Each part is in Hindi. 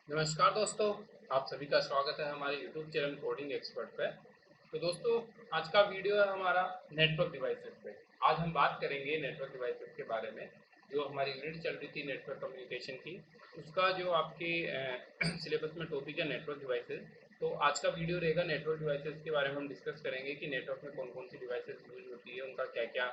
नमस्कार दोस्तों, आप सभी का स्वागत है हमारे YouTube चैनल कोडिंग एक्सपर्ट पे। तो दोस्तों, आज का वीडियो है हमारा नेटवर्क डिवाइसेस पे। आज हम बात करेंगे नेटवर्क डिवाइसेस के बारे में। जो हमारी यूनिट चल रही थी नेटवर्क कम्युनिकेशन की, उसका जो आपके सिलेबस में टॉपिक है नेटवर्क डिवाइसेस। तो आज का वीडियो रहेगा नेटवर्क डिवाइसेस के बारे में। हम डिस्कस करेंगे कि नेटवर्क में कौन कौन सी डिवाइसेस यूज होती है, उनका क्या क्या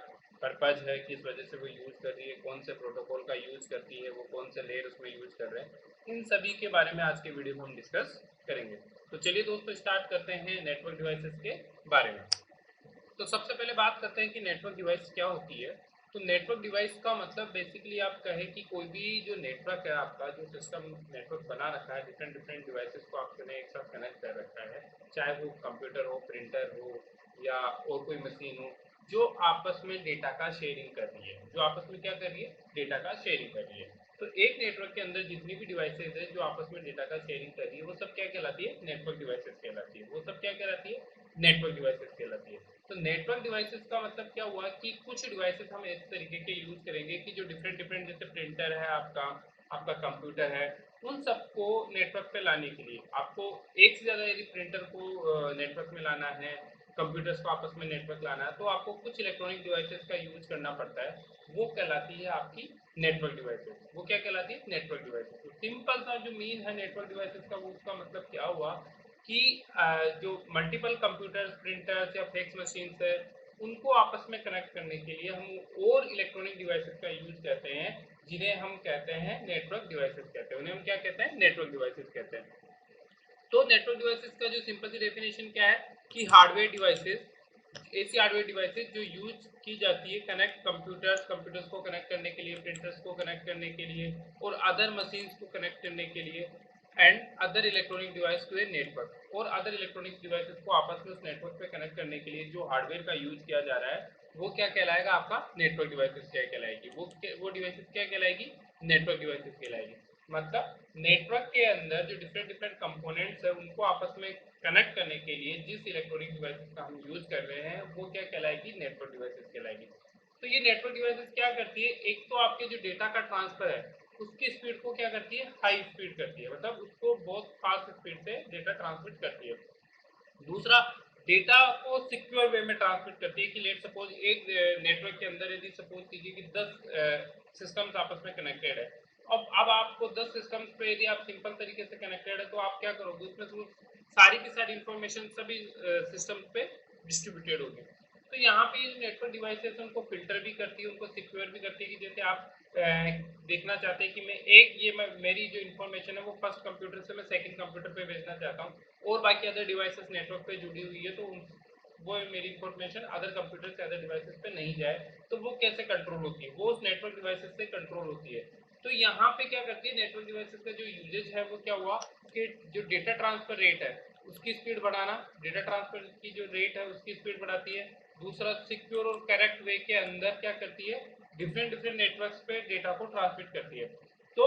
पर्पज है, किस वजह से वो यूज़ कर रही है, कौन से प्रोटोकॉल का यूज़ करती है, वो कौन से लेयर उसमें यूज़ कर रहे हैं। इन सभी के बारे में आज के वीडियो में हम डिस्कस करेंगे। तो चलिए दोस्तों, स्टार्ट करते हैं नेटवर्क डिवाइसेस के बारे में। तो सबसे पहले बात करते हैं कि नेटवर्क डिवाइस क्या होती है। तो नेटवर्क डिवाइस का मतलब बेसिकली आप कहें कि कोई भी जो नेटवर्क है, आपका जो सिस्टम नेटवर्क बना रखा है, डिफरेंट डिफरेंट डिवाइसेस को आपने एक साथ कनेक्ट कर रखा है, चाहे वो कंप्यूटर हो, प्रिंटर हो या और कोई मशीन हो, जो आपस में डेटा का शेयरिंग कर रही है। जो आपस में क्या कर रही है? डेटा का शेयरिंग कर रही है। तो एक नेटवर्क के अंदर जितनी भी डिवाइसेज है जो आपस में डेटा का शेयरिंग कर रही है, वो सब क्या कहलाती है? नेटवर्क डिवाइसेस कहलाती है। वो सब क्या कहलाती है? नेटवर्क डिवाइसेस कहलाती है। तो नेटवर्क डिवाइसेस का मतलब क्या हुआ कि कुछ डिवाइसेस हम इस तरीके के यूज करेंगे कि जो डिफरेंट डिफरेंट, जैसे प्रिंटर है आपका, आपका कंप्यूटर है, उन सबको नेटवर्क पे लाने के लिए आपको एक से ज़्यादा यदि प्रिंटर को नेटवर्क में लाना है, कंप्यूटर्स को आपस में नेटवर्क लाना है, तो आपको कुछ इलेक्ट्रॉनिक डिवाइसेस का यूज करना पड़ता है। वो कहलाती है आपकी नेटवर्क डिवाइसेस। वो क्या कहलाती है? Network devices. तो सिंपल सा जो मीन है नेटवर्क डिवाइसेस का, वो उसका मतलब क्या हुआ कि जो मल्टीपल कंप्यूटर्स, प्रिंटर्स या फैक्स मशीन्स है, उनको आपस में कनेक्ट करने के लिए हम और इलेक्ट्रॉनिक डिवाइसेस का यूज करते हैं, जिन्हें हम कहते हैं नेटवर्क डिवाइसेस कहते हैं। उन्हें हम क्या कहते हैं? नेटवर्क डिवाइसेस कहते हैं। तो नेटवर्क डिवाइसेस का जो सिंपल सी डेफिनेशन क्या है कि हार्डवेयर डिवाइसेस, ऐसी हार्डवेयर डिवाइसेस जो यूज की जाती है कनेक्ट कंप्यूटर्स को कनेक्ट करने के लिए, प्रिंटर्स को कनेक्ट करने के लिए और अदर मशीन्स को कनेक्ट करने के लिए, and other electronic device to a network. और अदर इलेक्ट्रॉनिक डिवाइसेस को आपस में उस नेटवर्क पे कनेक्ट करने के लिए जो हार्डवेयर का यूज किया जा रहा है, वो क्या कहलाएगा? आपका नेटवर्क डिवाइसेस क्या कहलाएगी? वो डिवाइसेस क्या कहलाएगी? नेटवर्क डिवाइसेस कहलाएगी। मतलब नेटवर्क के अंदर जो डिफरेंट डिफरेंट कंपोनेंट्स है, उनको आपस में कनेक्ट करने के लिए जिस इलेक्ट्रॉनिक डिवाइसेस का हम यूज कर रहे हैं, वो क्या कहलाएगी? नेटवर्क डिवाइसेस कहलाएगी। तो ये नेटवर्क डिवाइसेस क्या करती है? एक तो आपके जो डेटा का ट्रांसफर है, उसकी स्पीड को क्या करती है? हाई स्पीड करती है, मतलब उसको बहुत फास्ट स्पीड से डेटा ट्रांसमिट करती है। दूसरा, डेटा को सिक्योर वे में ट्रांसमिट करती है कि लेट सपोज एक नेटवर्क के अंदर यदि सपोज कीजिए कि 10 सिस्टम्स आपस में कनेक्टेड है। अब आपको 10 सिस्टम्स पे यदि आप सिंपल तरीके से कनेक्टेड है, तो आप क्या करोगे? उसमें सारी की सारी इंफॉर्मेशन सभी सिस्टम्स पे डिस्ट्रीब्यूटेड होगी। तो यहाँ पे ये जो नेटवर्क डिवाइसेस उनको फिल्टर भी करती है, उनको सिक्योर भी करती है कि जैसे आप देखना चाहते हैं कि मैं मेरी जो इन्फॉर्मेशन है वो फर्स्ट कंप्यूटर से मैं सेकंड कंप्यूटर पे भेजना चाहता हूँ और बाकी अदर डिवाइसेस नेटवर्क पे जुड़ी हुई है, तो वो मेरी इन्फॉर्मेशन अदर कंप्यूटर से अदर डिवाइसेस पे नहीं जाए। तो वो कैसे कंट्रोल होती है? वो उस नेटवर्क डिवाइसेस से कंट्रोल होती है। तो यहाँ पे क्या करती है नेटवर्क डिवाइसेस का जो यूजेज है, वो क्या हुआ कि जो डेटा ट्रांसफर रेट है उसकी स्पीड बढ़ाना, डेटा ट्रांसफर की जो रेट है उसकी स्पीड बढ़ाती है। दूसरा, सिक्योर और करेक्ट वे के अंदर क्या करती है? डिफरेंट डिफरेंट नेटवर्क्स पे डेटा को ट्रांसमिट करती है। तो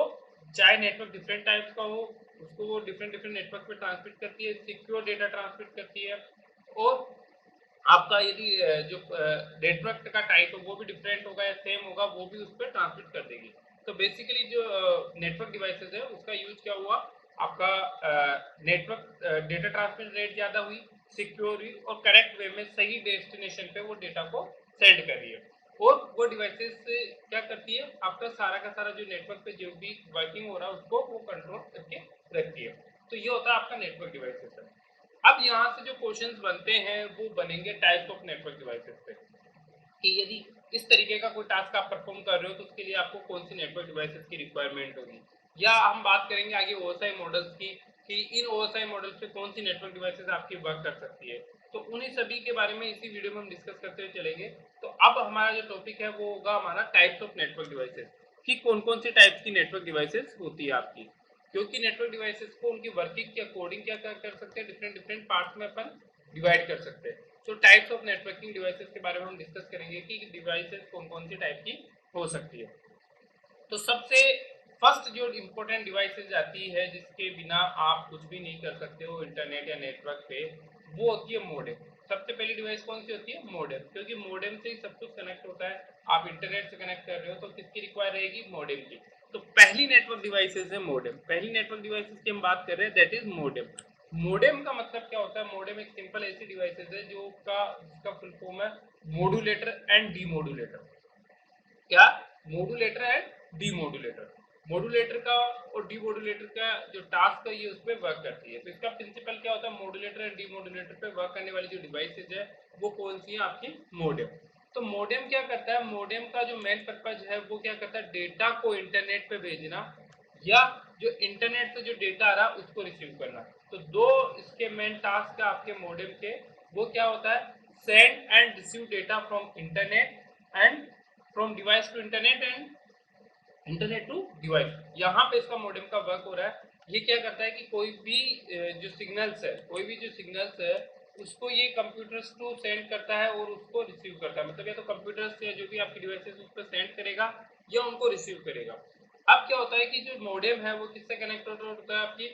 चाहे नेटवर्क डिफरेंट टाइप्स का हो, उसको वो डिफरेंट डिफरेंट नेटवर्क पे ट्रांसमिट करती है, सिक्योर डेटा ट्रांसमिट करती है। और आपका यदि जो नेटवर्क का टाइप है वो भी डिफरेंट होगा या सेम होगा, वो भी उस पर ट्रांसमिट कर देगी। तो बेसिकली जो नेटवर्क डिवाइसेस है उसका यूज क्या हुआ? आपका नेटवर्क डेटा ट्रांसमिट रेट ज़्यादा हुई, सिक्योर हुई और करेक्ट वे में सही डेस्टिनेशन पे वो डेटा को सेंड कर रही है। और वो डिवाइसेस क्या करती है? आपका सारा का सारा जो नेटवर्क पे जो भी वर्किंग हो रहा है उसको वो कंट्रोल करके रखती है। तो ये होता है आपका नेटवर्क डिवाइसेस है। अब यहाँ से जो क्वेश्चंस बनते हैं वो बनेंगे टाइप्स ऑफ नेटवर्क डिवाइसेस पे, कि यदि इस तरीके का कोई टास्क आप परफॉर्म कर रहे हो तो उसके लिए आपको कौन सी नेटवर्क डिवाइसेस की रिक्वायरमेंट होगी। या हम बात करेंगे आगे ओएसआई मॉडल्स की, कि इन ओएसआई मॉडल्स पे कौन सी नेटवर्क डिवाइसेस आपकी वर्क कर सकती है। तो उन्हीं सभी के बारे में इसी वीडियो में हम डिस्कस करते हुए चलेंगे। तो अब हमारा जो टॉपिक है वो होगा हमारा टाइप्स ऑफ नेटवर्क डिवाइसेस, कि कौन कौन से टाइप्स की नेटवर्क डिवाइसेस होती है आपकी। क्योंकि नेटवर्क डिवाइसेस को उनकी वर्किंग के अकॉर्डिंग क्या कर सकते हैं, डिफरेंट डिफरेंट पार्ट्स में अपन डिवाइड कर सकते हैं। तो टाइप्स ऑफ नेटवर्किंग डिवाइसेस के बारे में हम डिस्कस करेंगे कि डिवाइसेस कौन कौन सी टाइप की हो सकती है। तो सबसे फर्स्ट जो इम्पोर्टेंट डिवाइसेस आती है जिसके बिना आप कुछ भी नहीं कर सकते हो इंटरनेट या नेटवर्क पे, वो होती है मॉडेम। सबसे पहली डिवाइस कौन सी होती है? मॉडेम। क्योंकि मॉडेम से ही सब कुछ कनेक्ट होता है। आप इंटरनेट से कनेक्ट कर रहे हो तो किसकी रिक्वायर रहेगी? मॉडेम की। तो पहली नेटवर्क डिवाइसेस है मॉडेम। पहली नेटवर्क डिवाइसेस की हम बात कर रहे हैं, दैट इज मॉडेम। मॉडेम का मतलब क्या होता है? मॉडेम एक सिंपल ऐसी डिवाइसेस है जिसका फुल फॉर्म है मॉड्यूलेटर एंड डीमॉड्यूलेटर। क्या? Modulator and demodulator. मॉड्यूलेटर का और डीमॉड्यूलेटर का जो टास्क है ये उस पर वर्क करती है। तो इसका प्रिंसिपल क्या होता है? मॉड्यूलेटर एंड डीमॉड्यूलेटर पे वर्क करने वाली जो डिवाइसेज है वो कौन सी है? आपकी मॉडेम। तो मॉडेम क्या करता है? मॉडेम का जो मेन पर्पज है वो क्या करता है? डेटा को इंटरनेट पे भेजना या जो इंटरनेट से जो डेटा आ रहा है उसको रिसीव करना। तो दो इसके मेन टास्क है आपके मॉडेम के। वो क्या होता है? Send and receive data from internet and from device to internet and internet to device. यहाँ पे इसका मॉडेम का वर्क हो रहा है। ये क्या करता है कि कोई भी जो सिग्नल्स है उसको ये कंप्यूटर्स टू सेंड करता है और उसको रिसीव करता है। मतलब या तो कंप्यूटर्स से जो भी आपकी डिवाइसेस उस पर सेंड करेगा या उनको रिसीव करेगा। अब क्या होता है कि जो मॉडेम है वो किससे कनेक्टेड होता है? आपकी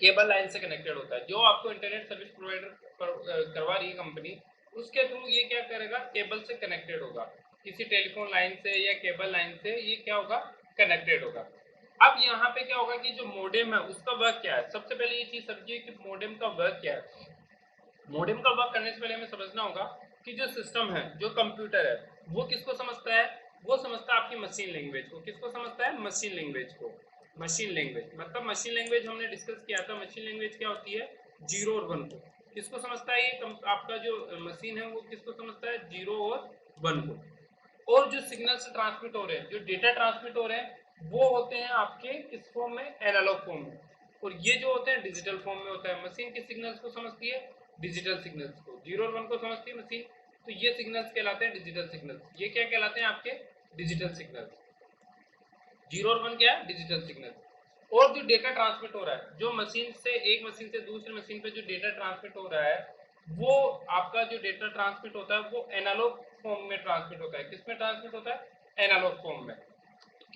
केबल लाइन से कनेक्टेड होता है। जो आपको इंटरनेट सर्विस प्रोवाइडर करवा रही है कंपनी, उसके थ्रू ये क्या करेगा? केबल से कनेक्टेड होगा। किसी टेलीफोन लाइन से या केबल लाइन से ये क्या होगा? कनेक्टेड होगा। अब यहाँ पे क्या होगा कि जो मॉडेम है उसका वर्क क्या है? सबसे पहले ये चीज समझिए कि मॉडेम का वर्क क्या है। मॉडेम का वर्क करने से पहले हमें समझना होगा कि जो सिस्टम है, जो कंप्यूटर है, वो किसको समझता है? वो समझता है आपकी मशीन लैंग्वेज को। किसको समझता है? मशीन लैंग्वेज को। मशीन लैंग्वेज मतलब मशीन लैंग्वेज हमने डिस्कस किया था। मशीन लैंग्वेज क्या होती है? जीरो और वन को। किसको समझता है? ये आपका जो मशीन है वो किसको समझता है? जीरो और वन को। और जो सिग्नल से ट्रांसमिट हो रहे हैं, जो डेटा ट्रांसमिट हो रहे हैं, वो होते हैं आपके किस फॉर्म में? एनालॉग फॉर्म में। और ये जो होते हैं डिजिटल फॉर्म में होता है। मशीन किस सिग्नल्स को समझती है? डिजिटल सिग्नल्स को। जीरो और वन को समझती है मशीन। तो ये सिग्नल्स कहलाते हैं डिजिटल सिग्नल्स। ये क्या कहलाते हैं? आपके डिजिटल सिग्नल्स। जीरो और वन क्या है? Digital signal. और जो डेटा ट्रांसमिट हो रहा है, जो मशीन से एक मशीन से दूसरी मशीन पे जो डेटा ट्रांसमिट हो रहा है, वो आपका जो डेटा ट्रांसमिट होता है वो एनालॉग फॉर्म में ट्रांसमिट होता है। किसमें ट्रांसमिट होता है? एनालॉग फॉर्म में।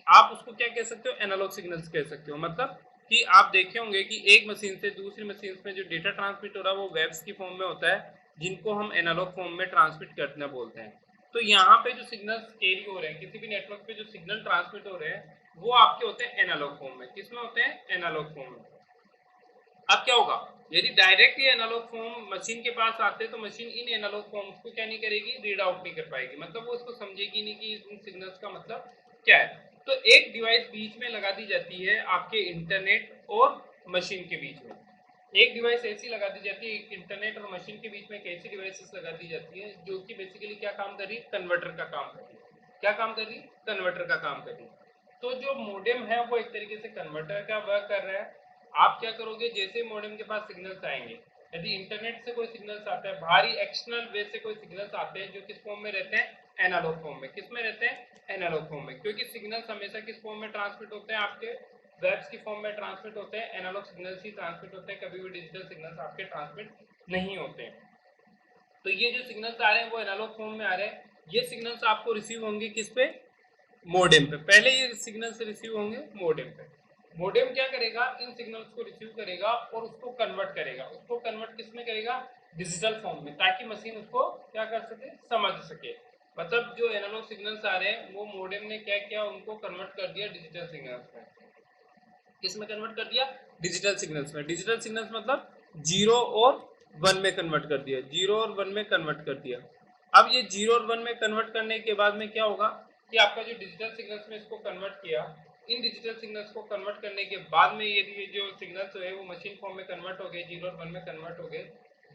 आप उसको क्या कह सकते हो? एनालॉग सिग्नल्स कह सकते हो। मतलब कि आप देखे होंगे कि एक मशीन से दूसरी मशीन में जो डेटा ट्रांसमिट हो रहा है वो वेव्स की फॉर्म में होता है, जिनको हम एनालॉग फॉर्म में ट्रांसमिट करना बोलते हैं। तो यहाँ पे जो सिग्नल्स कैरी हो रहे हैं, किसी भी नेटवर्क पे जो सिग्नल ट्रांसमिट हो रहे हैं, वो आपके होते हैं एनालॉग फॉर्म में। किसमें होते हैं? एनालॉग फॉर्म में। अब क्या होगा? यदि डायरेक्ट ये एनालॉग फॉर्म मशीन के पास आते तो मशीन इन एनालॉग फॉर्म्स को क्या नहीं करेगी? रीड आउट नहीं कर पाएगी। मतलब वो इसको समझेगी नहीं कि इन सिग्नल्स का मतलब क्या है। तो एक डिवाइस बीच में लगा दी जाती है आपके इंटरनेट और मशीन के बीच में। एक डिवाइस ऐसी लगा दी जाती है, इंटरनेट और मशीन के बीच में एक ऐसी डिवाइसेस लगा दी जाती है जो कि बेसिकली क्या काम कर रही है? कन्वर्टर का काम कर रही है। क्या काम कर रही है? कन्वर्टर का काम कर रही है। तो जो मॉडेम है वो एक तरीके से कन्वर्टर का वर्क कर रहा है। आप क्या करोगे? जैसे मॉडेम के पास सिग्नल्स आएंगे, यदि इंटरनेट से कोई सिग्नल्स आता है, बाहरी एक्सटर्नल वे से कोई सिग्नल्स आते हैं, जो किस फॉर्म में रहते हैं? एनालॉग फॉर्म में। किस में रहते हैं? एनालॉग फॉर्म में। क्योंकि सिग्नल्स हमेशा किस फॉर्म में ट्रांसमिट होते हैं? आपके वेव्स की फॉर्म में ट्रांसमिट होते हैं। एनालॉग सिग्नल्स ही ट्रांसमिट होते हैं, कभी भी डिजिटल सिग्नल्स आपके ट्रांसमिट नहीं होते हैं। तो ये जो सिग्नल्स आ रहे हैं वो एनालॉग फॉर्म में आ रहे हैं। ये सिग्नल्स आपको रिसीव होंगे किस पे? मॉडेम पे। पहले ये सिग्नल्स रिसीव होंगे मॉडेम पे। मॉडेम क्या करेगा? इन सिग्नल्स को रिसीव करेगा और उसको कन्वर्ट करेगा। उसको कन्वर्ट किस में करेगा? डिजिटल फॉर्म में, ताकि मशीन उसको क्या कर सके? समझ सके। मतलब जो एनालॉग सिग्नल्स आ रहे हैं वो मॉडेम ने क्या किया? उनको कन्वर्ट कर दिया डिजिटल सिग्नल्स में। किस में कन्वर्ट कर दिया? डिजिटल सिग्नल्स में। डिजिटल सिग्नल्स मतलब जीरो और वन में कन्वर्ट कर दिया। जीरो और वन में कन्वर्ट कर दिया। अब ये जीरो और वन में कन्वर्ट करने के बाद में क्या होगा कि आपका जो डिजिटल सिग्नल्स में इसको कन्वर्ट किया, इन डिजिटल सिग्नल्स को कन्वर्ट करने के बाद में यदि ये जो सिग्नल्स है वो मशीन फॉर्म में कन्वर्ट हो गए, जीरो और वन में कन्वर्ट हो गए,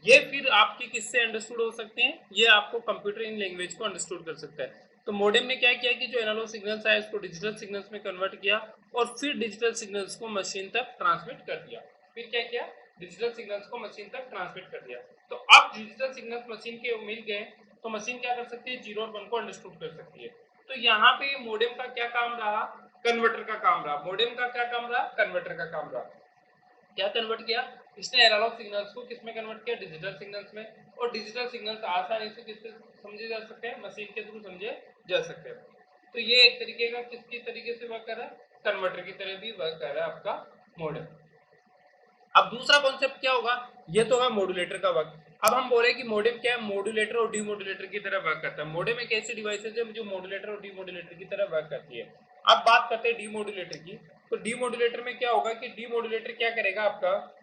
ये फिर आपकी किससे अंडरस्टूड हो सकते हैं? ये आपको कंप्यूटर इन लैंग्वेज को अंडरस्टूड कर सकता है। तो मॉडेम ने क्या किया कि जो एनालॉग सिग्नल्स आए उसको डिजिटल सिग्नल्स में कन्वर्ट किया और फिर डिजिटल सिग्नल्स को मशीन तक ट्रांसमिट कर दिया। फिर क्या किया? डिजिटल सिग्नल्स को मशीन तक ट्रांसमिट कर दिया। तो अब डिजिटल सिग्नल्स मशीन के मिल गए तो मशीन क्या कर सकती है? जीरो और वन को अंडरस्टूड कर सकती है। तो यहाँ पे मॉडेम का क्या काम रहा? कन्वर्टर का काम रहा। मॉडेम का क्या काम रहा? कन्वर्टर का काम रहा। क्या कन्वर्ट किया? इसने एनालॉग सिग्नल्स को किस में कन्वर्ट किया? डिजिटल सिग्नल्स में। और डिजिटल सिग्नल्स आसानी से किससे समझे जा सकते हैं? मशीन के थ्रू समझे जा सकते हैं। तो ये एक तरीके का किसकी तरीके से वर्क कर रहा है? कन्वर्टर की तरह भी वर्क कर रहा है आपका मॉडेम। अब दूसरा कॉन्सेप्ट क्या होगा? ये तो होगा मॉड्यूलेटर का वर्क। अब हम बोले कि मॉडेम क्या है? मॉड्यूलेटर और डीमॉड्यूलेटर की तरह वर्क करता है। मॉडेम एक ऐसी डिवाइस है जो मॉड्यूलेटर और डीमॉड्यूलेटर की तरह वर्क करती है। अब बात करते हैं डीमोडुलेटर की। तो डीमोडुलेटर में क्या होगा कि डीमोडुलेटर क्या करेगा, आपका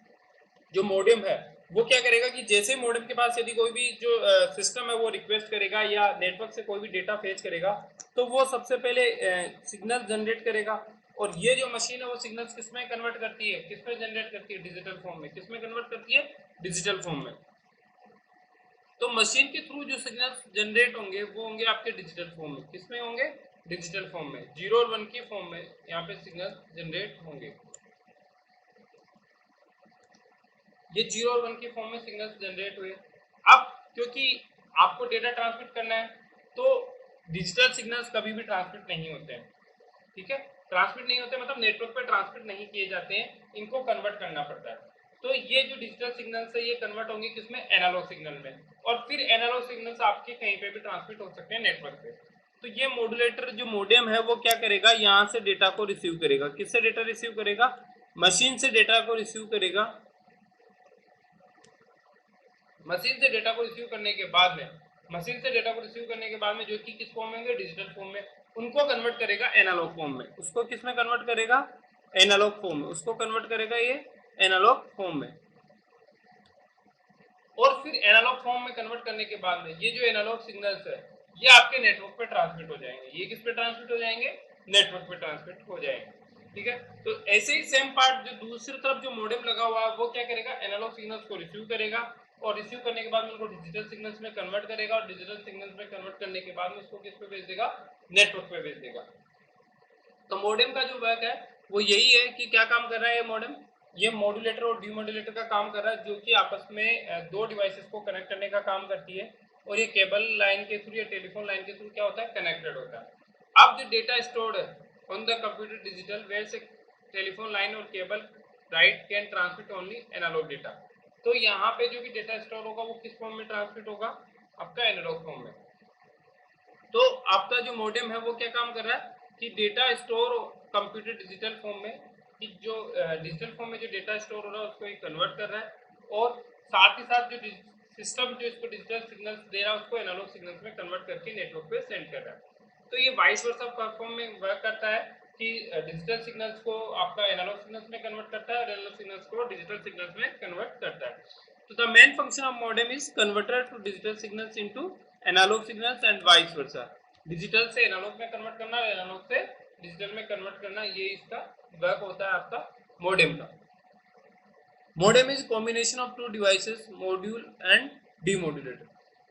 जो मॉडेम है वो क्या करेगा कि जैसे मॉडेम के पास यदि कोई भी जो सिस्टम है वो रिक्वेस्ट करेगा या नेटवर्क से कोई भी डेटा फेच करेगा, तो वो सबसे पहले सिग्नल जनरेट करेगा। और ये जो मशीन है वो सिग्नल्स किसमें कन्वर्ट करती है, किसमें जनरेट करती है, डिजिटल फॉर्म में। किसमें कन्वर्ट करती है, डिजिटल फॉर्म में। तो मशीन के थ्रू जो सिग्नल्स जनरेट होंगे वो होंगे आपके डिजिटल फॉर्म में। किसमें होंगे, डिजिटल फॉर्म में। 0 और 1 की फॉर्म में यहाँ पे सिग्नल जनरेट होंगे। ये 0 और 1 की फॉर्म में सिग्नल्स जनरेट हुए। अब क्योंकि आपको डेटा ट्रांसमिट करना है तो डिजिटल सिग्नल्स कभी भी ट्रांसमिट नहीं होते हैं, ठीक है। ट्रांसमिट नहीं होते मतलब नेटवर्क पे ट्रांसमिट नहीं किए जाते हैं, इनको कन्वर्ट करना पड़ता है। तो ये जो डिजिटल सिग्नल्स है ये कन्वर्ट होंगे किसमें, एनालॉग सिग्नल में। और फिर एनालॉग सिग्नल्स आपके कहीं पे भी ट्रांसमिट हो सकते हैं नेटवर्क पे। तो ये मॉड्यूलेटर जो मॉडेम है वो क्या करेगा, यहाँ से डेटा को रिसीव करेगा। किससे डेटा रिसीव करेगा, मशीन से डेटा को रिसीव करेगा। मशीन से डेटा को रिसीव करने के बाद में, मशीन से डेटा को रिसीव करने के बाद में जो कि किस फॉर्म में होंगे, डिजिटल फॉर्म में, उनको कन्वर्ट करेगा एनालॉग फॉर्म में। उसको किस में कन्वर्ट करेगा, एनालॉग फॉर्म में। उसको कन्वर्ट करेगा ये एनालॉग फॉर्म में। और फिर एनालॉग फॉर्म में कन्वर्ट करने के बाद में ये जो एनालॉग सिग्नल्स है ये आपके नेटवर्क पे ट्रांसमिट हो जाएंगे। ये किस पे ट्रांसमिट हो जाएंगे, नेटवर्क पे ट्रांसमिट हो जाएंगे, ठीक है। तो ऐसे ही सेम पार्ट जो दूसरी तरफ जो मॉडेम लगा हुआ है वो क्या करेगा, एनालॉग सिग्नल्स को रिसीव करेगा और रिसीव करने के बाद में उनको डिजिटल सिग्नल्स में कन्वर्ट करेगा और डिजिटल सिग्नल्स में कन्वर्ट करने के बाद में उसको किस पे भेज देगा, नेटवर्क पे भेज देगा। तो मॉडेम का जो वर्क है वो यही है कि क्या काम कर रहा है ये मॉडेम, ये मॉड्यूलेटर और डीमॉड्यूलेटर का काम कर रहा है, जो कि आपस में दो डिवाइसेस को कनेक्ट करने का काम करती है। और ये केबल लाइन के थ्रू या टेलीफोन लाइन के थ्रू क्या होता है, कनेक्टेड होता है। अब जो डेटा स्टोर्ड है on the computer digital ware से टेलीफोन लाइन और cable right can transmit only analog data. तो यहाँ पे जो भी डेटा स्टोर होगा वो किस फॉर्म में ट्रांसमिट होगा, आपका एनालॉग फॉर्म में। तो आपका जो मॉडेम है वो क्या काम कर रहा है कि data store computer digital form में, कि जो डिजिटल फॉर्म में जो डेटा स्टोर हो रहा है उसको ये कन्वर्ट कर रहा है और साथ ही साथ जो सिस्टम जो इसको डिजिटल सिग्नल्स दे रहा है उसको एनालॉग सिग्नल्स में कन्वर्ट करके नेटवर्क पे सेंड कर रहा है। तो ये वाइस वर्सा प्लेटफॉर्म में वर्क करता है कि डिजिटल सिग्नल्स को आपका एनालॉग सिग्नल्स में कन्वर्ट करता है और एनालॉग सिग्नल्स को डिजिटल सिग्नल्स में कन्वर्ट करता है। तो the main function of modem is converter to digital signals into analog signals and vice versa। Digital से एनालॉग में कन्वर्ट करना और एनालॉग से डिजिटल में कन्वर्ट करना, ये इसका वर्क होता है आपका मॉडेम का। Modem is combination of two devices, module and demodulator.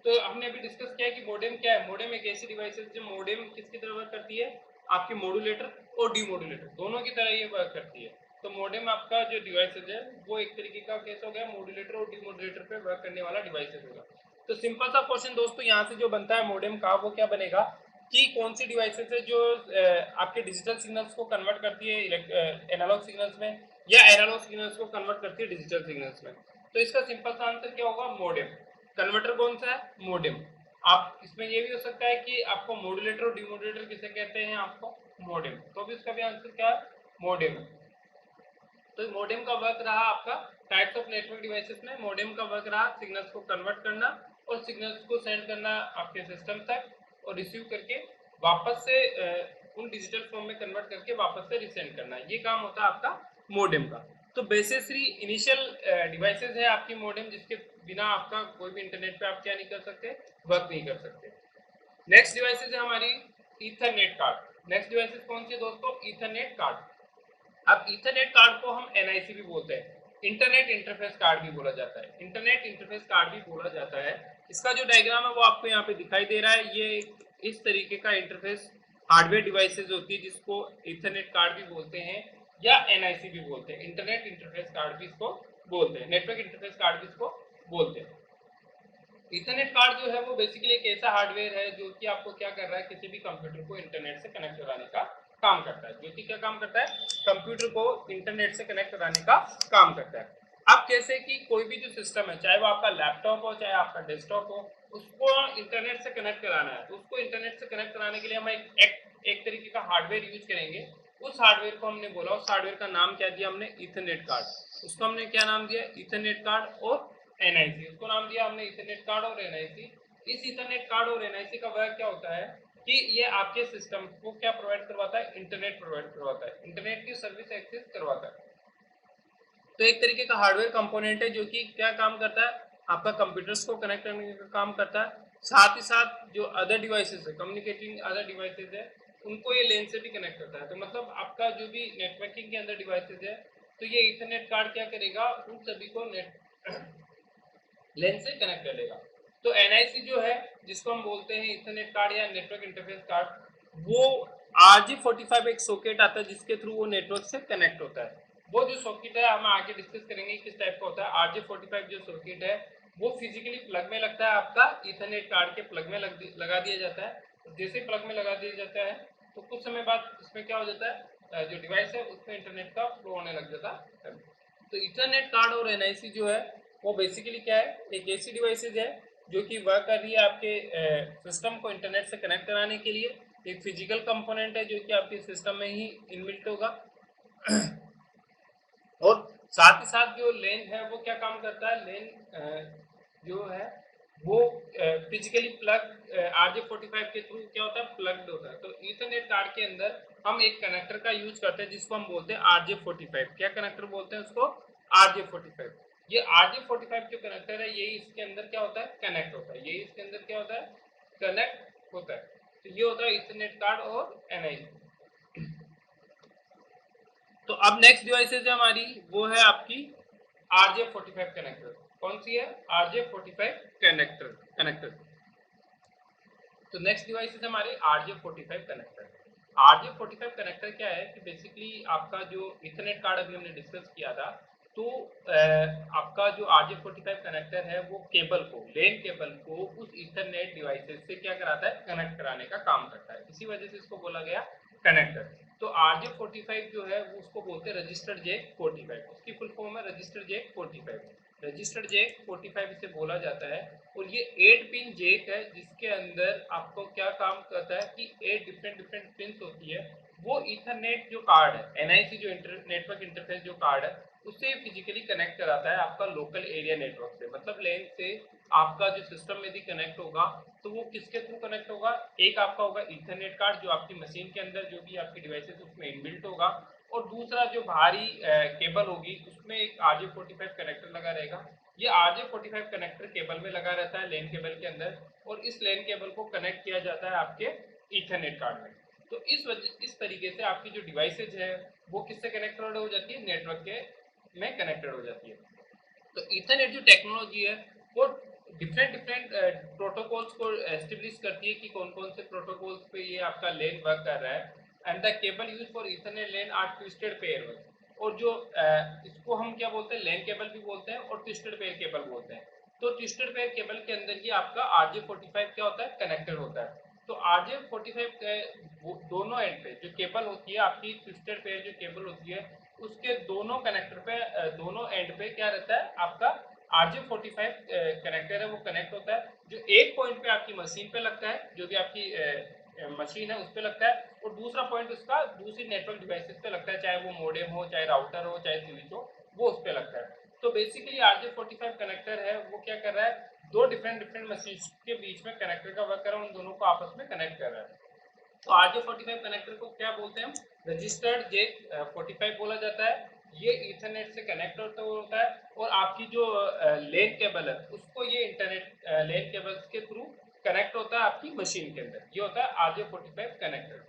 तो हमने अभी डिस्कस किया कि मॉडेम क्या है। मॉडेम एक ऐसी डिवाइस है जो मॉडेम किसकी तरह वर्क करती है, आपके मॉड्यूलेटर और डीमॉड्यूलेटर दोनों की तरह ये वर्क करती है। तो मॉडेम आपका जो डिवाइसेज है वो एक तरीके का केस हो गया, मॉड्यूलेटर और डीमॉड्यूलेटर पे वर्क करने वाला डिवाइसेज होगा। तो सिंपल सा क्वेश्चन दोस्तों यहाँ से जो बनता है मॉडेम का, वो क्या बनेगा कि कौन सी डिवाइसेस है जो आपके डिजिटल सिग्नल्स को कन्वर्ट करती है एनालॉग सिग्नल्स में या एनालॉग सिग्नल्स को कन्वर्ट करती है डिजिटल सिग्नल्स में। तो इसका सिंपल सा आंसर क्या होगा, मॉडेम। कन्वर्टर कौन सा है, मॉडेम। आप इसमें ये भी हो सकता है कि आपको मॉड्यूलेटर और डीमॉड्यूलेटर किसे कहते हैं, आपको मॉडेम, तो भी इसका भी आंसर क्या है, मॉडेम। तो मॉडेम का वर्क रहा आपका टाइप्स ऑफ नेटवर्क डिवाइसेस में, मॉडेम का वर्क रहा सिग्नल्स को कन्वर्ट करना और सिग्नल्स को सेंड करना आपके सिस्टम तक और रिसीव करके वापस से उन डिजिटल फॉर्म में कन्वर्ट करके वापस से रिसेंड करना, ये काम होता है आपका मॉडेम का। तो बेसिकली इनिशियल डिवाइसेस है आपकी मॉडेम, जिसके बिना आपका कोई भी इंटरनेट पे आप क्या नहीं कर सकते, वर्क नहीं कर सकते। नेक्स्ट डिवाइसेस है हमारी ईथरनेट कार्ड। नेक्स्ट डिवाइसेस कौन सी है दोस्तों, ईथरनेट कार्ड। अब ईथरनेट कार्ड को हम एनआईसी भी बोलते हैं, इंटरनेट इंटरफेस कार्ड भी बोला जाता है, इंटरनेट इंटरफेस कार्ड भी बोला जाता है। इसका जो डायग्राम है वो आपको यहाँ पे दिखाई दे रहा है। ये इस तरीके का इंटरफेस हार्डवेयर डिवाइसेस होती है जिसको ईथरनेट कार्ड भी बोलते हैं या एनआईसी भी बोलते हैं, इंटरनेट इंटरफेस कार्ड भी इसको बोलते हैं, नेटवर्क इंटरफेस कार्ड भी इसको बोलते हैं। ईथरनेट कार्ड जो है वो बेसिकली एक ऐसा हार्डवेयर है जो कि आपको क्या कर रहा है, किसी भी कंप्यूटर को इंटरनेट से कनेक्ट कराने का काम करता है। जो कि क्या काम करता है, कंप्यूटर को इंटरनेट से कनेक्ट कराने का काम करता है। अब कैसे कि कोई भी जो सिस्टम है, चाहे वो आपका लैपटॉप हो चाहे आपका डेस्कटॉप हो, उसको इंटरनेट से कनेक्ट कराना है। तो उसको इंटरनेट से कनेक्ट कराने के लिए हम एक तरीके का हार्डवेयर यूज करेंगे। उस हार्डवेयर को हमने बोला, उस हार्डवेयर का नाम क्या दिया हमने, ईथरनेट कार्ड। उसको हमने क्या नाम दिया, ईथरनेट कार्ड और एनआईसी, उसको नाम दिया हमने ईथरनेट कार्ड और एनआईसी। इस ईथरनेट कार्ड और एनआईसी का वर्क क्या होता है कि ये आपके सिस्टम को क्या प्रोवाइड करवाता है, इंटरनेट प्रोवाइड करवाता है, इंटरनेट की सर्विस एक्सेस करवाता है। तो एक तरीके का हार्डवेयर कंपोनेंट है जो कि क्या काम करता है, आपका कंप्यूटर्स को कनेक्ट करने का काम करता है, साथ ही साथ जो अदर डिवाइसेस है, कम्युनिकेटिंग अदर डिवाइसेस है, उनको ये लेन से भी कनेक्ट करता है। तो मतलब आपका जो भी नेटवर्किंग के अंदर डिवाइसेस है, तो ये इथरनेट कार्ड क्या करेगा, उन सभी को नेट लेन से कनेक्ट कर लेगा। तो एनआईसी जो है, जिसको हम बोलते हैं इथरनेट कार्ड या नेटवर्क इंटरफेस कार्ड, वो RJ45 एक सॉकेट आता है जिसके थ्रू वो नेटवर्क से कनेक्ट होता है। वो जो सॉकेट है हम आगे डिस्कस करेंगे किस टाइप का होता है। RJ45 जो सॉकेट है वो फिजिकली प्लग में लगता है, आपका इथरनेट कार्ड के प्लग में लगा दिया जाता है। जैसे प्लग में लगा दिया जाता है तो कुछ समय बाद इसमें क्या हो जाता है, जो डिवाइस है उसमें इंटरनेट का फ्लो होने लग जाता है। तो इथरनेट कार्ड और एनआईसी जो है वो बेसिकली क्या है, एक ऐसी डिवाइसेज है जो कि वर्क कर रही है आपके सिस्टम को इंटरनेट से कनेक्ट कराने के लिए। एक फिजिकल कंपोनेंट है जो कि आपके सिस्टम में ही इनबिल्ट होगा और साथ ही साथ जो लेन है वो क्या काम करता है, लेन जो है वो फिजिकली प्लग RJ45 के थ्रू क्या होता है, प्लग्ड होता है। तो इथरनेट कार्ड के अंदर हम एक कनेक्टर का यूज करते हैं जिसको हम बोलते हैं RJ45। क्या कनेक्टर बोलते हैं उसको, RJ45। ये RJ45 जो कनेक्टर है यही इसके अंदर क्या होता है, कनेक्ट होता है, यही इसके अंदर क्या होता है, कनेक्ट होता है। तो ये होता है इथरनेट कार्ड और एनआईसी। तो अब नेक्स्ट डिवाइसेज है हमारी, वो है आपकी RJ45 कनेक्टर। कौन सी है, RJ45 कनेक्टर। तो नेक्स्ट डिवाइसेज है हमारे RJ45 कनेक्टर। RJ45 कनेक्टर क्या है कि बेसिकली आपका जो इथरनेट कार्ड अभी हमने डिस्कस किया था, तो आपका जो RJ45 कनेक्टर है वो केबल को, लेन केबल को उस इथरनेट डिवाइसेस से क्या कराता है, कनेक्ट कराने का काम करता है। इसी वजह से इसको बोला गया कनेक्टर। तो RJ45 जो है वो उसको बोलते हैं रजिस्टर्ड जैक 45। उसकी फुल फॉर्म है रजिस्टर्ड जैक 45। रजिस्टर्ड जैक 45 इसे बोला जाता है। और ये 8 पिन जैक है जिसके अंदर आपको क्या काम करता है कि 8 डिफरेंट पिन होती है। वो इथरनेट जो कार्ड है, एनआईसी जो नेटवर्क इंटरफेस जो कार्ड है, उससे फिजिकली कनेक्ट कराता है आपका लोकल एरिया नेटवर्क से। मतलब लेन से आपका जो सिस्टम में भी कनेक्ट होगा तो वो किसके थ्रू कनेक्ट होगा, एक आपका होगा इथरनेट कार्ड जो आपकी मशीन के अंदर जो भी आपकी डिवाइसेस उसमें इनबिल्ट होगा, और दूसरा जो भारी केबल होगी उसमें एक RJ45 कनेक्टर लगा रहेगा। ये RJ45 कनेक्टर केबल में लगा रहता है, लेन केबल के अंदर, और इस लेन केबल को कनेक्ट किया जाता है आपके इथरनेट कार्ड में। तो इस तरीके से आपकी जो डिवाइसेज है वो किससे कनेक्टेड हो जाती है, नेटवर्क के में कनेक्टेड हो जाती है। तो इथरनेट जो टेक्नोलॉजी है वो डिफरेंट प्रोटोकॉल्स को एस्टेब्लिश करती है कि कौन कौन से प्रोटोकॉल्स पे ये आपका लेन वर्क कर रहा है। And the cable use for ethernet LAN are twisted pair. और जो इसको हम क्या बोलते हैं, लेन केबल भी बोलते हैं और ट्विस्टेड पेयर केबल बोलते हैं। तो ट्विस्टेड पेयर केबल के अंदर ही आपका RJ45 क्या होता है, कनेक्टेड होता है। तो RJ45 के दोनों एंड पे जो केबल होती है आपकी, ट्विस्टेड पेयर जो केबल होती है उसके दोनों कनेक्टर पे, दोनों एंड पे क्या रहता है, आपका RJ45 कनेक्टर है वो कनेक्ट होता है, जो एक पॉइंट पे आपकी मशीन पे लगता है, जो भी आपकी मशीन है उस पे लगता है, और दूसरा पॉइंट उसका दूसरी नेटवर्क डिवाइसेस पे लगता है, चाहे वो मॉडेम हो, चाहे राउटर हो, चाहे स्विच हो, वो उस पे लगता है। तो बेसिकली RJ45 कनेक्टर है वो क्या कर रहा है, दो डिफरेंट मशीन के बीच में कनेक्टर का वर्क कर रहा है, उन दोनों को आपस में कनेक्ट कर रहा है। तो RJ45 कनेक्टर को क्या बोलते हैं हम, रजिस्टर्ड जैक 45 बोला जाता है। ये इथरनेट से कनेक्ट होता है, और आपकी जो लेन केबल है उसको ये इंटरनेट लेन केबल्स के थ्रू कनेक्ट होता है आपकी मशीन के अंदर। ये होता है RJ45 कनेक्टर।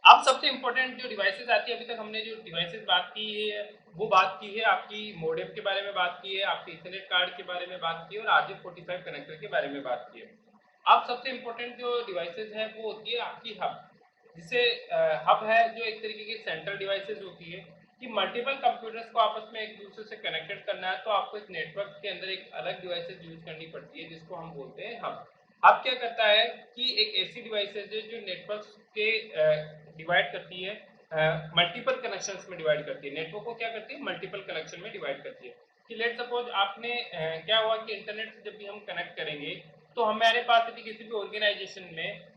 अब सबसे इंपॉर्टेंट जो डिवाइसेस आती है, अभी तक हमने जो डिवाइसेस बात की है वो बात की है आपकी मॉडेम के बारे में, बात की है आपके इथरनेट कार्ड के बारे में, बात की है और RJ45 कनेक्टर के बारे में बात की है। अब सबसे इंपॉर्टेंट जो डिवाइसेस है वो होती है आपकी हब। जिसे हब है जो एक तरीके की सेंट्रल डिवाइसेस होती है कि मल्टीपल कंप्यूटर्स को आपस में एक दूसरे से कनेक्टेड करना है, तो आपको इस नेटवर्क के अंदर एक अलग डिवाइसेस यूज करनी पड़ती है जिसको हम बोलते हैं हब। हब क्या करता है कि एक ऐसी डिवाइसेस है जो नेटवर्क के डिवाइड करती है, मल्टीपल कनेक्शंस में डिवाइड करती है, नेटवर्क को क्या करती है, मल्टीपल कनेक्शन में डिवाइड करती है। कि लेट सपोज आपने क्या हुआ कि इंटरनेट से जब भी हम कनेक्ट करेंगे तो हमारे पास यदि किसी भी ऑर्गेनाइजेशन में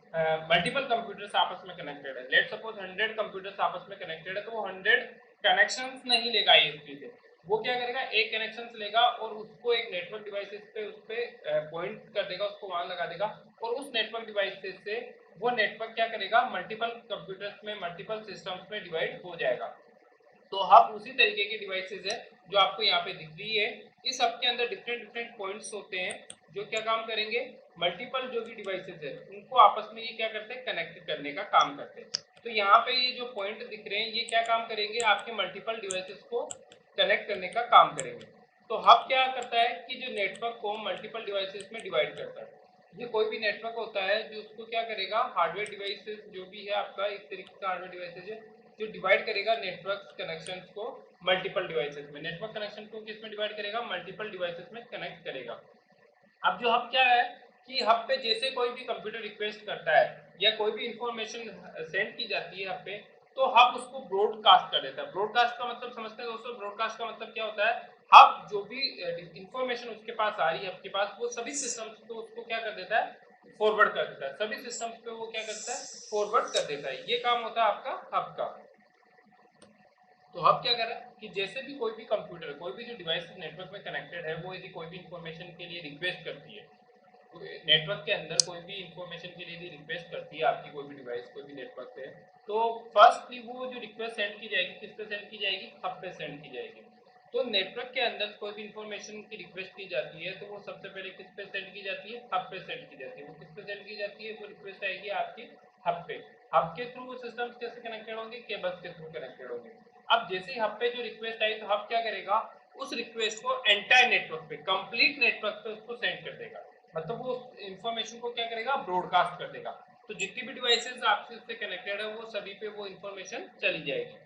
मल्टीपल कंप्यूटर्स आपस में कनेक्टेड है, लेट सपोज 100 कंप्यूटर्स आपस में कनेक्टेड है, तो वो 100 कनेक्शंस नहीं लेगा ISP से, वो क्या करेगा, एक कनेक्शन लेगा और उसको एक नेटवर्क डिवाइसेस पे उस पे पॉइंट कर देगा, उसको वहां लगा देगा, और उस नेटवर्क डिवाइसेस से वो नेटवर्क क्या करेगा, मल्टीपल कंप्यूटर्स में, मल्टीपल सिस्टम्स में डिवाइड हो जाएगा। तो हब उसी तरीके की डिवाइसेस है जो आपको यहाँ पे दिख रही है। इस हब के अंदर डिफरेंट डिफरेंट पॉइंट्स होते हैं जो क्या काम करेंगे, मल्टीपल जो भी डिवाइसेस है उनको आपस में ये क्या करते हैं, कनेक्ट करने का काम करते हैं। तो यहाँ पे ये जो पॉइंट दिख रहे हैं ये क्या काम करेंगे, आपके मल्टीपल डिवाइसेस को कनेक्ट करने का काम करेंगे। तो हब क्या करता है कि जो नेटवर्क को मल्टीपल डिवाइसेस में डिवाइड करता है। ये कोई भी नेटवर्क होता है जो उसको क्या करेगा, हार्डवेयर डिवाइसेस जो भी है आपका एक तरीके का हार्डवेयर डिवाइसेस है जो डिवाइड करेगा नेटवर्क कनेक्शंस को मल्टीपल डिवाइसेस में। नेटवर्क कनेक्शन को किस में डिवाइड करेगा, मल्टीपल डिवाइसेस में कनेक्ट करेगा। अब जो हब क्या है कि हब पे जैसे कोई भी कंप्यूटर रिक्वेस्ट करता है या कोई भी इंफॉर्मेशन सेंड की जाती है हब पे, तो हब उसको ब्रॉडकास्ट कर देता है। ब्रॉडकास्ट का मतलब समझते हैं दोस्तों, ब्रॉडकास्ट का मतलब क्या होता है, हब जो भी इंफॉर्मेशन उसके पास आ रही है आपके पास, वो सभी सिस्टम्स को उसको क्या कर देता है, फॉरवर्ड कर देता है। सभी सिस्टम्स पे वो क्या करता है, फॉरवर्ड कर देता है। ये काम होता है आपका हब का। तो हब क्या कर रहा है कि जैसे भी कोई भी कंप्यूटर, कोई भी जो डिवाइस नेटवर्क में कनेक्टेड है, वो यदि कोई भी इंफॉर्मेशन के लिए रिक्वेस्ट करती है, तो नेटवर्क के अंदर कोई भी इंफॉर्मेशन के लिए यदि रिक्वेस्ट करती है आपकी कोई भी डिवाइस कोई भी नेटवर्क पे, तो फर्स्टली वो जो रिक्वेस्ट सेंड की जाएगी किस पे सेंड की जाएगी, हब पे सेंड की जाएगी। तो नेटवर्क के अंदर कोई भी इंफॉर्मेशन की रिक्वेस्ट की जाती है तो वो सबसे पहले किस पे सेंड की जाती है, हब पे सेंड की जाती है। वो किस पे सेंड की जाती है, वो रिक्वेस्ट आएगी आपकी हब पे। हब के थ्रू वो सिस्टम्स कैसे कनेक्टेड होंगे, केबल्स के थ्रू कनेक्टेड होंगे। अब जैसे ही हब पे जो रिक्वेस्ट आई तो हब क्या करेगा, उस रिक्वेस्ट को एंटायर नेटवर्क पे, कंप्लीट नेटवर्क पे उसको सेंड कर देगा। मतलब वो इंफॉर्मेशन को क्या करेगा, ब्रॉडकास्ट कर देगा। तो जितनी भी डिवाइसेस आपसे इससे कनेक्टेड है वो सभी पे वो इंफॉर्मेशन चली जाएगी।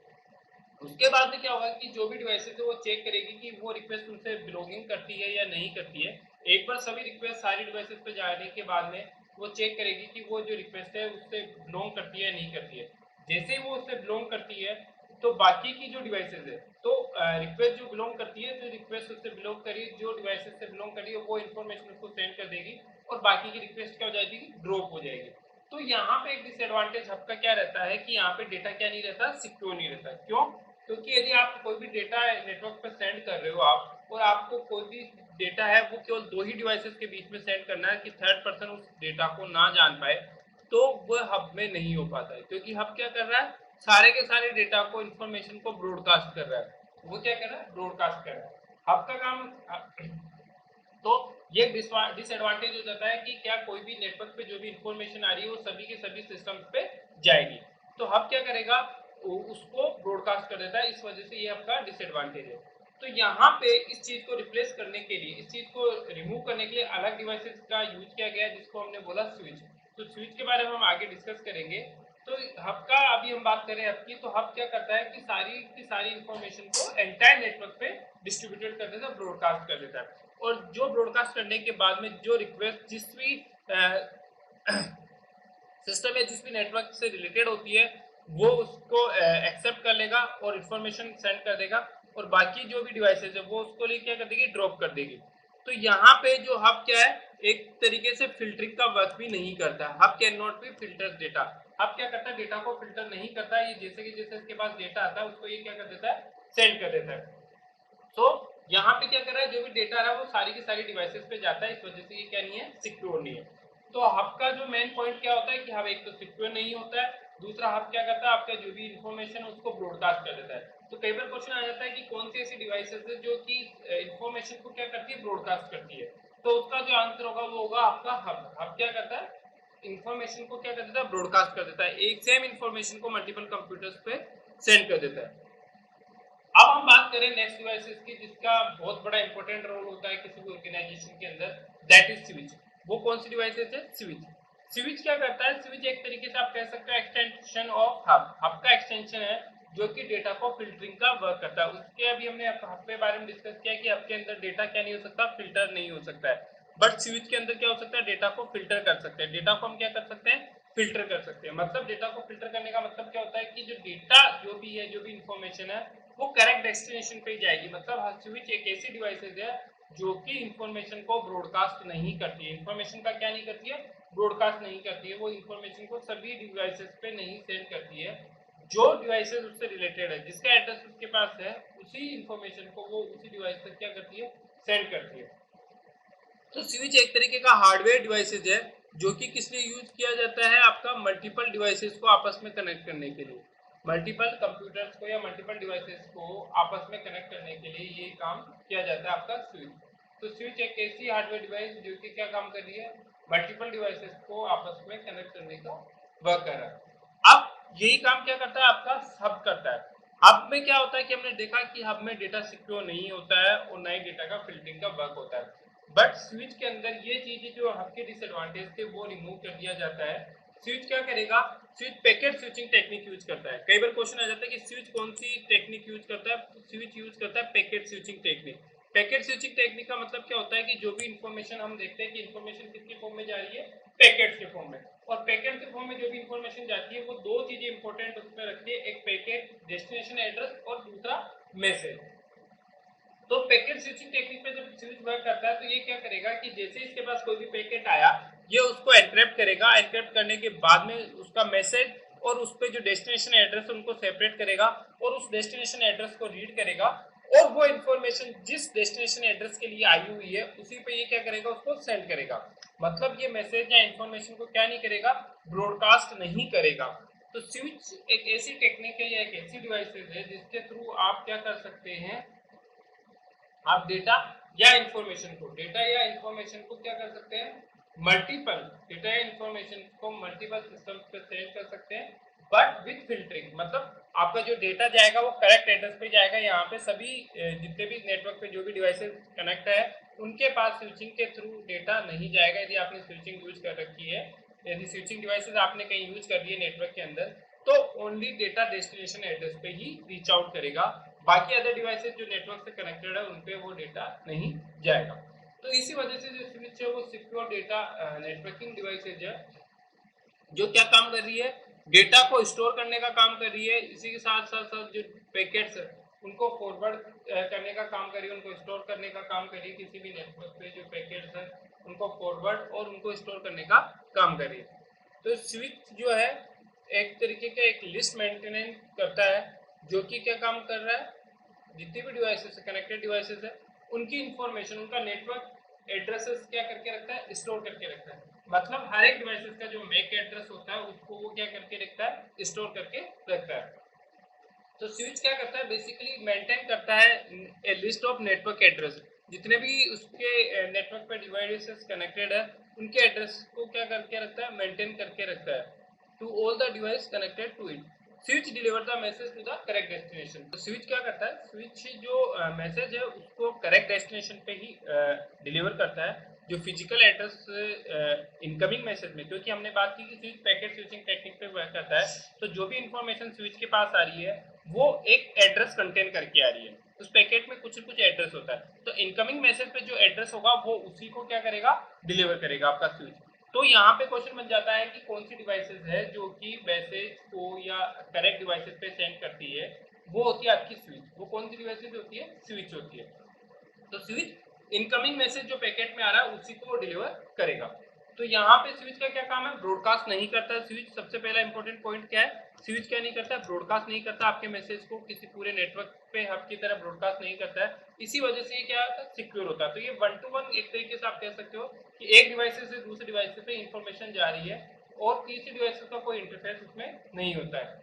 उसके बाद में क्या होगा कि जो भी डिवाइसेस है वो चेक करेगी कि वो रिक्वेस्ट उनसे बिलोंगिंग करती है या नहीं करती है। एक बार सभी रिक्वेस्ट सारी डिवाइसेस पे जाने के बाद में वो चेक करेगी कि वो जो रिक्वेस्ट है उससे बिलोंग करती है या नहीं करती है। जैसे ही वो उससे बिलोंग करती है तो बाकी की जो डिवाइसेस है, तो रिक्वेस्ट जो बिलोंग करती है, जो रिक्वेस्ट उससे बिलोंग करी, जो डिवाइसेस से बिलोंग करी है, वो इन्फॉर्मेशन उसको सेंड कर देगी और बाकी की रिक्वेस्ट क्या हो जाएगी, ड्रॉप हो जाएगी। तो यहाँ पे एक डिसएडवांटेज हब का क्या रहता है कि यहाँ पे डेटा क्या नहीं रहता, सिक्योर नहीं रहता। क्यों, क्योंकि यदि आप कोई भी डेटा नेटवर्क पर सेंड कर रहे हो आप, और आपको कोई भी डेटा है वो केवल दो ही डिवाइसेस के बीच में सेंड करना है कि थर्ड पर्सन उस डेटा को ना जान पाए, तो वो हब में नहीं हो पाता है। क्योंकि हब क्या कर रहा है, सारे के सारे डेटा को, इंफॉर्मेशन को ब्रॉडकास्ट कर रहा है। वो क्या कर रहा है, ब्रॉडकास्ट कर रहा है। हब का काम तो ये डिसएडवांटेज हो जाता है कि क्या कोई भी नेटवर्क पे जो भी इंफॉर्मेशन आ रही है वो सभी के सभी सिस्टम्स पे जाएगी। तो हब क्या करेगा, उसको ब्रॉडकास्ट कर देता है। इस वजह से ये आपका डिसएडवांटेज है। तो यहाँ पे इस चीज को रिप्लेस करने के लिए, इस चीज को रिमूव करने के लिए अलग डिवाइसेस का यूज किया गया जिसको हमने बोला स्विच। तो स्विच के बारे में हम आगे डिस्कस करेंगे। तो हब का अभी हम बात करें हब की, तो हब क्या करता है कि सारी की सारी इंफॉर्मेशन को एंटायर नेटवर्क पे डिस्ट्रीब्यूटेड कर देता है, ब्रॉडकास्ट कर देता है। और जो ब्रॉडकास्ट करने के बाद में जो रिक्वेस्ट जिस भी सिस्टम या जिस भी नेटवर्क से रिलेटेड होती है वो उसको एक्सेप्ट कर लेगा और इंफॉर्मेशन सेंड कर देगा, और बाकी जो भी डिवाइसेस है वो उसको लिए क्या कर देगी, ड्रॉप कर देगी। तो यहाँ पे जो हब क्या है, एक तरीके से फिल्टरिंग का वर्क भी नहीं करता। Hub can not be filter data. Hub क्या करता है, डेटा को फिल्टर नहीं करता है। ये जैसे कि जैसे इसके पास डेटा आता है उसको ये क्या कर देता है, सेंड कर देता है। तो यहाँ पे क्या कर रहा है, जो भी डेटा है वो सारी की सारी डिवाइसेस पे जाता है। इस वजह से ये क्या नहीं है, सिक्योर नहीं है। तो हब का जो मेन पॉइंट क्या होता है कि हब एक तो सिक्योर नहीं होता है, दूसरा हब क्या करता है, आपका जो भी इंफॉर्मेशन है उसको ब्रॉडकास्ट कर देता है। तो कई बार क्वेश्चन आ जाता है कि कौन सी ऐसी डिवाइसेस है जो कि इंफॉर्मेशन को क्या करती है, ब्रॉडकास्ट करती है। तो उसका जो आंसर होगा वो होगा आपका हब। हब क्या करता है, इंफॉर्मेशन को क्या कर देता है, ब्रॉडकास्ट कर देता है। एक सेम इंफॉर्मेशन को मल्टीपल कंप्यूटर्स पे सेंड कर देता है। अब हम बात करें नेक्स्ट डिवाइसेस की जिसका बहुत बड़ा इंपॉर्टेंट रोल होता है किसी भी ऑर्गेनाइजेशन के अंदर, दैट इज स्विच। वो कौन सी डिवाइसेस है, स्विच। स्विच क्या करता है, स्विच एक तरीके से आप कह सकते हो एक्सटेंशन ऑफ हब। हब का एक्सटेंशन है जो कि डेटा को फिल्टरिंग का वर्क करता है। उसके अभी हमने हब के बारे में डिस्कस किया कि हब के अंदर डेटा क्या नहीं हो सकता, फिल्टर नहीं हो सकता है। बट स्विच के अंदर क्या हो सकता है, डेटा को फिल्टर कर सकते हैं। डेटा को हम क्या कर सकते हैं, फिल्टर कर सकते हैं। मतलब डेटा को फिल्टर करने का मतलब क्या होता है कि जो डेटा जो भी है, जो भी इंफॉर्मेशन है वो करेक्ट डेस्टिनेशन पे जाएगी। मतलब स्विच एक ऐसी डिवाइसेस है जो कि इंफॉर्मेशन को ब्रॉडकास्ट नहीं करती है। इंफॉर्मेशन का क्या नहीं करती है, ब्रॉडकास्ट नहीं करती है। वो इंफॉर्मेशन को सभी डिवाइसेस पे नहीं सेंड करती है। जो डिवाइसेस उससे रिलेटेड है, जिसका एड्रेस उसके पास है, उसी इंफॉर्मेशन को वो उसी डिवाइस तक क्या करती है, सेंड करती है। तो स्विच एक तरीके का हार्डवेयर डिवाइसेज है जो कि किस लिए यूज किया जाता है, आपका मल्टीपल डिवाइसेस को आपस में कनेक्ट करने के लिए, मल्टीपल कंप्यूटर्स को या मल्टीपल डिवाइसेस को आपस में कनेक्ट करने के लिए ये काम किया जाता है आपका स्विच। तो स्विच एक ऐसी हार्डवेयर डिवाइस जो कि क्या काम कर रही है, मल्टीपल डिवाइसेस को आपस में कनेक्ट करने का वर्क कर रहा है। अब यही काम क्या करता है, आपका हब करता है। हब में क्या होता है कि हमने देखा कि हब में डेटा सिक्योर नहीं होता है और नए डेटा का फिल्टरिंग का वर्क होता है, बट स्विच के अंदर ये चीजें जो हब के डिसएडवांटेज थे वो रिमूव कर दिया जाता है। स्विच क्या करेगा, switch packet switching technique use करता है। कई बार क्वेश्चन आ जाता है कि स्विच कौन सी टेक्निक यूज करता है, तो स्विच यूज करता है packet switching technique. Packet switching technique का मतलब क्या होता है कि जो भी इंफॉर्मेशन हम देखते हैं कि इंफॉर्मेशन किसके फॉर्म में जा रही है, पैकेट्स के फॉर्म में, और पैकेट के फॉर्म में जो भी इंफॉर्मेशन जाती है वो दो चीजें इंपॉर्टेंट उसमें रखती है, एक पैकेट डेस्टिनेशन एड्रेस और दूसरा मैसेज। तो पैकेट स्विचिंग टेक्निक पे जब स्विच वर्क करता है तो ये क्या करेगा कि जैसे इसके पास कोई भी पैकेट आया ये उसको एनक्रिप्ट करेगा, एनक्रिप्ट करने के बाद में उसका मैसेज और उस पे जो डेस्टिनेशन एड्रेस उनको सेपरेट करेगा और उस डेस्टिनेशन एड्रेस को रीड करेगा और वो इन्फॉर्मेशन जिस डेस्टिनेशन एड्रेस के लिए आई हुई है उसी पे ये क्या करेगा, उसको सेंड करेगा। मतलब ये मैसेज या इन्फॉर्मेशन को क्या नहीं करेगा, ब्रॉडकास्ट नहीं करेगा। तो स्विच एक ऐसी टेक्निक है या एक ऐसी डिवाइसेज है जिसके थ्रू आप क्या कर सकते हैं, आप डेटा या इंफॉर्मेशन को क्या कर सकते हैं, मल्टीपल डेटा या इंफॉर्मेशन को मल्टीपल सिस्टम्स पे सेंड कर सकते हैं, बट विद फिल्टरिंग। मतलब आपका जो डेटा जाएगा वो करेक्ट एड्रेस पे जाएगा। यहाँ पे सभी जितने भी नेटवर्क पे जो भी डिवाइसेस कनेक्ट है उनके पास स्विचिंग के थ्रू डेटा नहीं जाएगा। यदि आपने स्विचिंग यूज कर रखी है, यदि स्विचिंग डिवाइसेस आपने कहीं यूज कर रही है नेटवर्क के अंदर, तो ओनली डेटा डेस्टिनेशन एड्रेस पे ही रीच आउट करेगा, बाकी अदर डिवाइसेस जो नेटवर्क से कनेक्टेड है उन पे वो डेटा नहीं जाएगा। तो इसी वजह से जो स्विच है वो सिक्योर डेटा नेटवर्किंग डिवाइसेज है जो क्या काम कर रही है, डेटा को स्टोर करने का काम कर रही है, इसी के साथ साथ साथ जो पैकेट्स उनको फॉरवर्ड करने का काम कर रही है, उनको स्टोर करने का काम कर रही है। किसी भी नेटवर्क पे जो पैकेट्स है उनको फॉरवर्ड और उनको स्टोर करने का काम कर रही है। तो स्विच जो है एक तरीके का एक लिस्ट मेंटेनेंस करता है जो कि क्या काम कर रहा है, जितनी भी डिवाइसेस है कनेक्टेड डिवाइसेस है उनकी इंफॉर्मेशन, उनका नेटवर्क एड्रेसेस क्या करके रखता है, स्टोर करके रखता है। मतलब हर एक डिवाइसेस का जो मैक एड्रेस होता है उसको वो क्या करके रखता है, स्टोर करके रखता है। तो स्विच क्या करता है, बेसिकली मेंटेन करता है ए लिस्ट ऑफ नेटवर्क एड्रेस, जितने भी उसके नेटवर्क पे डिवाइसेस कनेक्टेड है उनके एड्रेस को क्या करके रखता है, मेंटेन करके रखता है to all the device connected to it. Switch deliver the message to the correct destination. तो स्विच क्या करता है, स्विच जो मैसेज है उसको करेक्ट डेस्टिनेशन पे ही डिलीवर करता है, जो फिजिकल एड्रेस इनकमिंग मैसेज में, क्योंकि हमने बात की कि स्विच पैकेट स्विचिंग टेक्निक पे वर्क करता है, तो जो भी इंफॉर्मेशन स्विच के पास आ रही है वो एक एड्रेस कंटेन करके आ रही है, उस पैकेट में कुछ न कुछ एड्रेस होता है, तो इनकमिंग मैसेज पे जो एड्रेस होगा वो उसी को क्या करेगा, डिलीवर करेगा आपका स्विच। तो यहाँ पे क्वेश्चन बन जाता है कि कौन सी डिवाइसेस है जो कि मैसेज को या करेक्ट डिवाइसेस पे सेंड करती है, वो होती है आपकी स्विच। वो कौन सी डिवाइसेस होती है, स्विच होती है। तो स्विच इनकमिंग मैसेज जो पैकेट में आ रहा है उसी को वो डिलीवर करेगा। तो यहाँ पे स्विच का क्या काम है, ब्रॉडकास्ट नहीं करता है स्विच। सबसे पहला इंपॉर्टेंट पॉइंट क्या है, स्विच क्या नहीं करता है, ब्रॉडकास्ट नहीं करता आपके मैसेज को किसी पूरे नेटवर्क पे हब की तरह ब्रॉडकास्ट नहीं करता है। इसी वजह से ये क्या होता है, सिक्योर होता है। तो ये 1 to 1 एक तरीके से आप कह सकते हो कि एक डिवाइस से दूसरे डिवाइस पे इंफॉर्मेशन जा रही है और तीसरी डिवाइस का कोई इंटरफेरेंस उसमें नहीं होता है।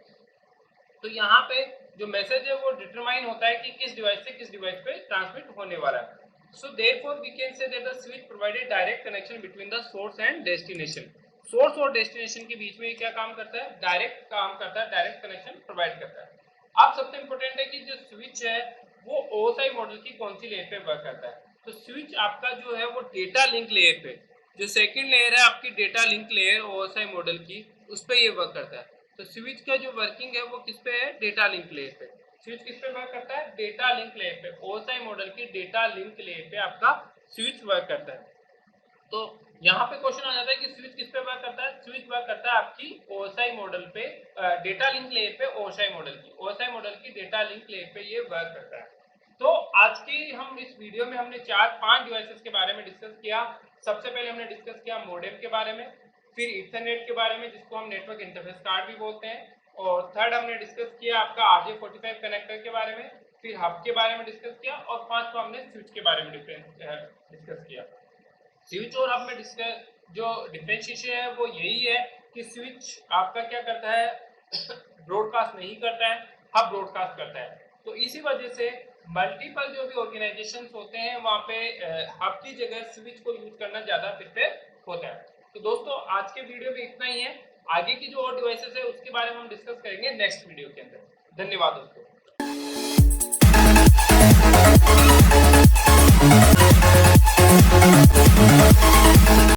तो यहाँ पे जो मैसेज है वो डिटरमाइन होता है कि किस डिवाइस से किस डिवाइस पे ट्रांसमिट होने वाला है। So therefore we can say that the switch provided direct connection between the source and destination. Source और डेस्टिनेशन के बीच में क्या काम करता है, डायरेक्ट काम करता है, डायरेक्ट कनेक्शन प्रोवाइड करता है। अब सबसे इंपॉर्टेंट है कि जो स्विच है वो ओएसआई मॉडल की कौन सी लेयर पे वर्क करता है। तो स्विच आपका जो है वो डेटा लिंक लेयर पे, जो सेकंड लेयर है आपकी data link layer OSI model की, उस पर ये वर्क करता है। तो स्विच का जो वर्किंग है वो किस पे है, डेटा लिंक लेयर पे। स्विच किस पे वर्क करता है, डेटा लिंक लेयर पे। ओएसआई मॉडल की डेटा लिंक लेयर पे आपका स्विच वर्क करता है। तो यहाँ पे क्वेश्चन आ जाता है कि स्विच किस पे वर्क करता है, स्विच वर्क करता है आपकी ओएसआई मॉडल पे, डेटा लिंक लेयर पे, ओएसआई मॉडल की डेटा लिंक लेयर पे ये वर्क करता है। तो आज की हम इस वीडियो में हमने 4-5 डिवाइसेस के बारे में डिस्कस किया। सबसे पहले हमने डिस्कस किया मॉडेम के बारे में, फिर ईथरनेट के बारे में जिसको हम नेटवर्क इंटरफेस कार्ड भी बोलते हैं, और थर्ड हमने डिस्कस किया आपका RJ45 कनेक्टर के बारे में, फिर हब के बारे में डिस्कस किया, और पांचवा हमने स्विच के बारे में डिस्कस किया। स्विच और हब में जो डिफरेंशिएशन है वो यही है कि स्विच आपका क्या करता है, ब्रॉडकास्ट नहीं करता है, हब ब्रॉडकास्ट करता है। तो इसी वजह से मल्टीपल जो भी ऑर्गेनाइजेशंस होते हैं वहाँ पे हब की जगह स्विच को यूज करना ज़्यादा प्रिफर होता है। तो दोस्तों आज के वीडियो में इतना ही है। आगे की जो और डिवाइसेस है उसके बारे में हम डिस्कस करेंगे नेक्स्ट वीडियो के अंदर। धन्यवाद दोस्तों।